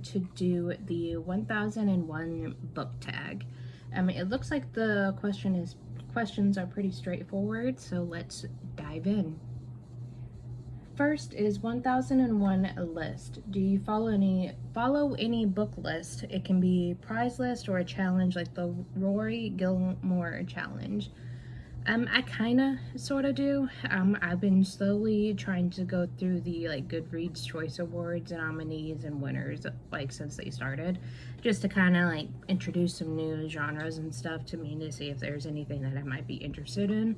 to do the 1001 book tag. It looks like the questions are pretty straightforward, so let's dive in. First is 1001 list. Do you follow any book list? It can be prize list or a challenge like the Rory Gilmore challenge. I kind of sort of do. I've been slowly trying to go through the Goodreads Choice Awards nominees and winners since they started, just to kind of introduce some new genres and stuff to me to see if there's anything that I might be interested in.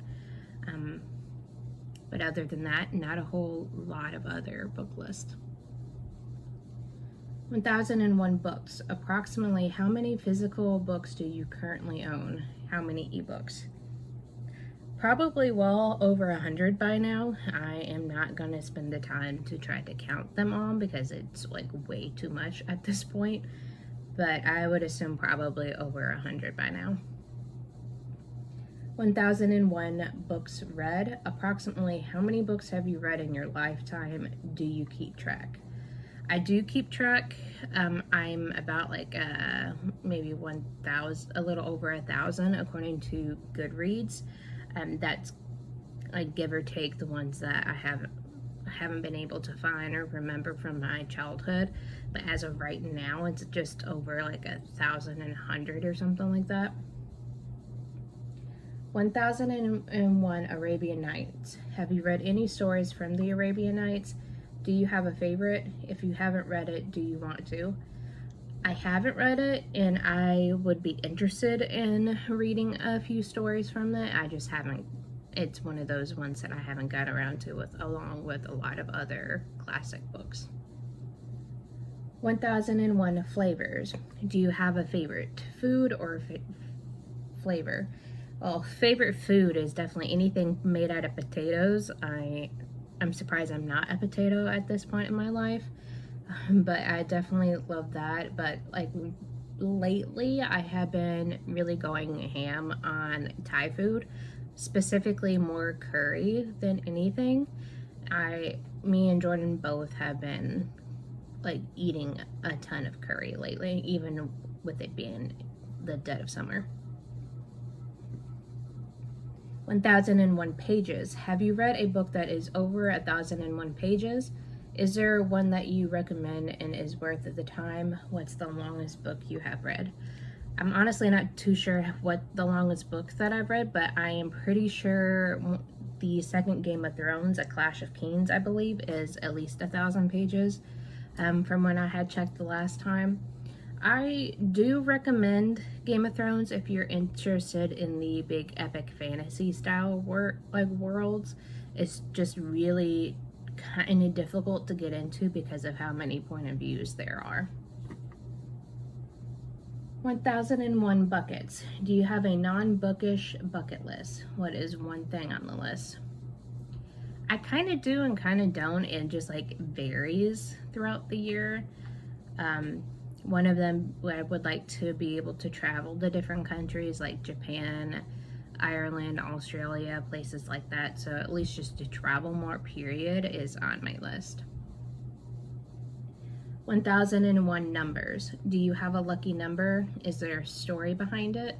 But other than that, not a whole lot of other book lists. 1001 books. Approximately how many physical books do you currently own? How many ebooks? Probably well over 100 by now. I am not going to spend the time to try to count them all because it's way too much at this point, but I would assume probably over 100 by now. 1001 books read. Approximately how many books have you read in your lifetime? Do you keep track? I do keep track. I'm about maybe 1,000, a little over 1,000 according to Goodreads. That's give or take the ones that I haven't been able to find or remember from my childhood. But as of right now, it's just over 1,100 or something like that. 1001 Arabian Nights. Have you read any stories from the Arabian Nights? Do you have a favorite? If you haven't read it, do you want to? I haven't read it, and I would be interested in reading a few stories from it. I just haven't. It's one of those ones that I haven't got around to along with a lot of other classic books. 1001 flavors. Do you have a favorite food or flavor? Well, favorite food is definitely anything made out of potatoes. I'm surprised I'm not a potato at this point in my life. But I definitely love that. But lately I have been really going ham on Thai food, specifically more curry than anything. Me and Jordan both have been eating a ton of curry lately, even with it being the dead of summer. 1001 pages. Have you read a book that is over 1001 pages? Is there one that you recommend and is worth the time? What's the longest book you have read? I'm honestly not too sure what the longest book that I've read, but I am pretty sure the second Game of Thrones, A Clash of Kings, I believe, is at least 1,000 pages from when I had checked the last time. I do recommend Game of Thrones if you're interested in the big epic fantasy style worlds. It's just really kind of difficult to get into because of how many point of views there are. 1001 buckets. Do you have a non-bookish bucket list? What is one thing on the list? I kind of do and kind of don't. It just varies throughout the year. One of them, I would like to be able to travel to different countries like Japan, Ireland, Australia, places like that. So at least just to travel more, period, is on my list. 1001 numbers. Do you have a lucky number? Is there a story behind it?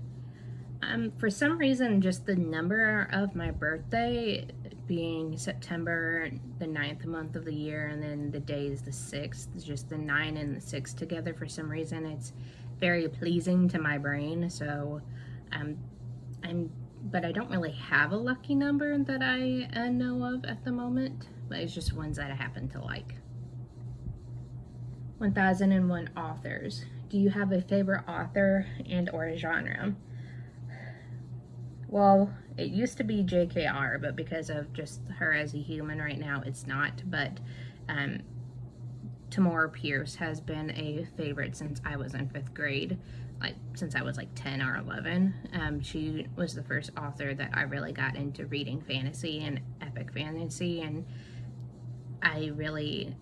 For some reason, just the number of my birthday being September, the 9th month of the year, and then the day is the 6th, just the 9 and the 6 together, for some reason it's very pleasing to my brain. So but I don't really have a lucky number that I know of at the moment, but it's just ones that I happen to like. 1001 authors. Do you have a favorite author and or genre? Well, it used to be JKR, but because of just her as a human right now, it's not. But Tamora Pierce has been a favorite since I was in 5th grade, since I was 10 or 11. She was the first author that I really got into reading fantasy and epic fantasy, and I really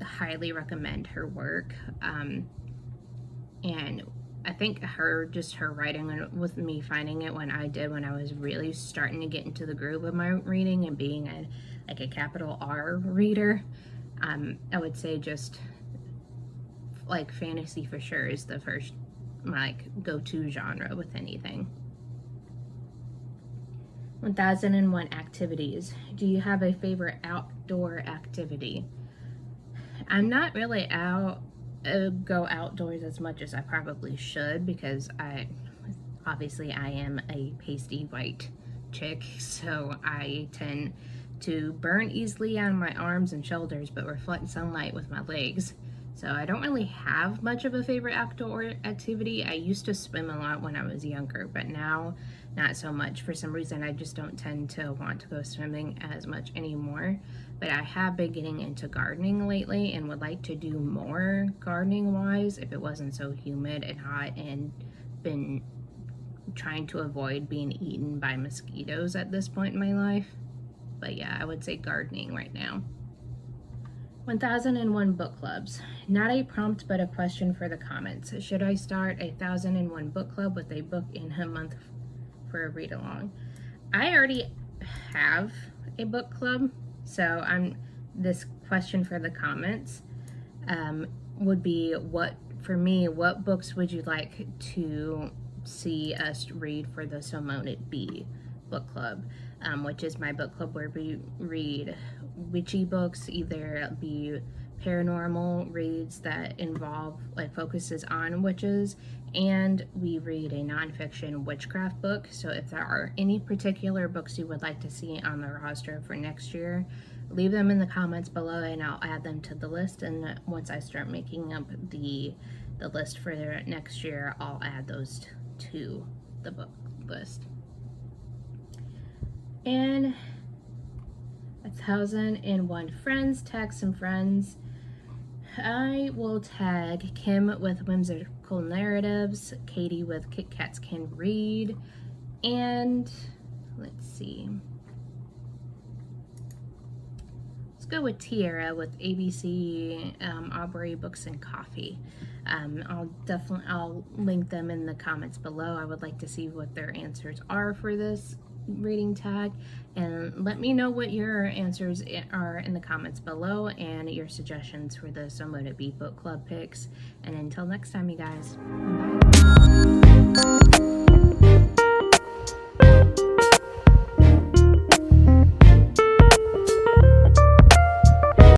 highly recommend her work. And I think her writing, with me finding it when I was really starting to get into the groove of my reading and being a capital R reader, I would say just like fantasy for sure is the first like go-to genre with anything. 1001 activities. Do you have a favorite outdoor activity? I'm not really go outdoors as much as I probably should, because obviously I am a pasty white chick, so I tend to burn easily on my arms and shoulders but reflect sunlight with my legs. So I don't really have much of a favorite outdoor activity. I used to swim a lot when I was younger, but now not so much. For some reason, I just don't tend to want to go swimming as much anymore. But I have been getting into gardening lately and would like to do more gardening wise if it wasn't so humid and hot, and been trying to avoid being eaten by mosquitoes at this point in my life. But yeah, I would say gardening right now. 1001 book clubs. Not a prompt, but a question for the comments. Should I start a 1001 book club with a book in a month for a read along? I already have a book club, so this question for the comments would be, what books would you like to see us read for the So Moan It Be book club, which is my book club where we read witchy books, either be paranormal reads that involve, like, focuses on witches, and we read a nonfiction witchcraft book. So if there are any particular books you would like to see on the roster for next year, leave them in the comments below and I'll add them to the list. And once I start making up the list for the next year, I'll add those to the book list. And 1001 friends. Tag some friends. I will tag Kim with Whimsical Narratives, Katie with Kit Kats Can Read, and let's see. Let's go with Tiara with ABC Aubrey Books and Coffee. I'll link them in the comments below. I would like to see what their answers are for this reading tag, and let me know what your answers are in the comments below and your suggestions for the So Moan It Be book club picks. And until next time, you guys, bye.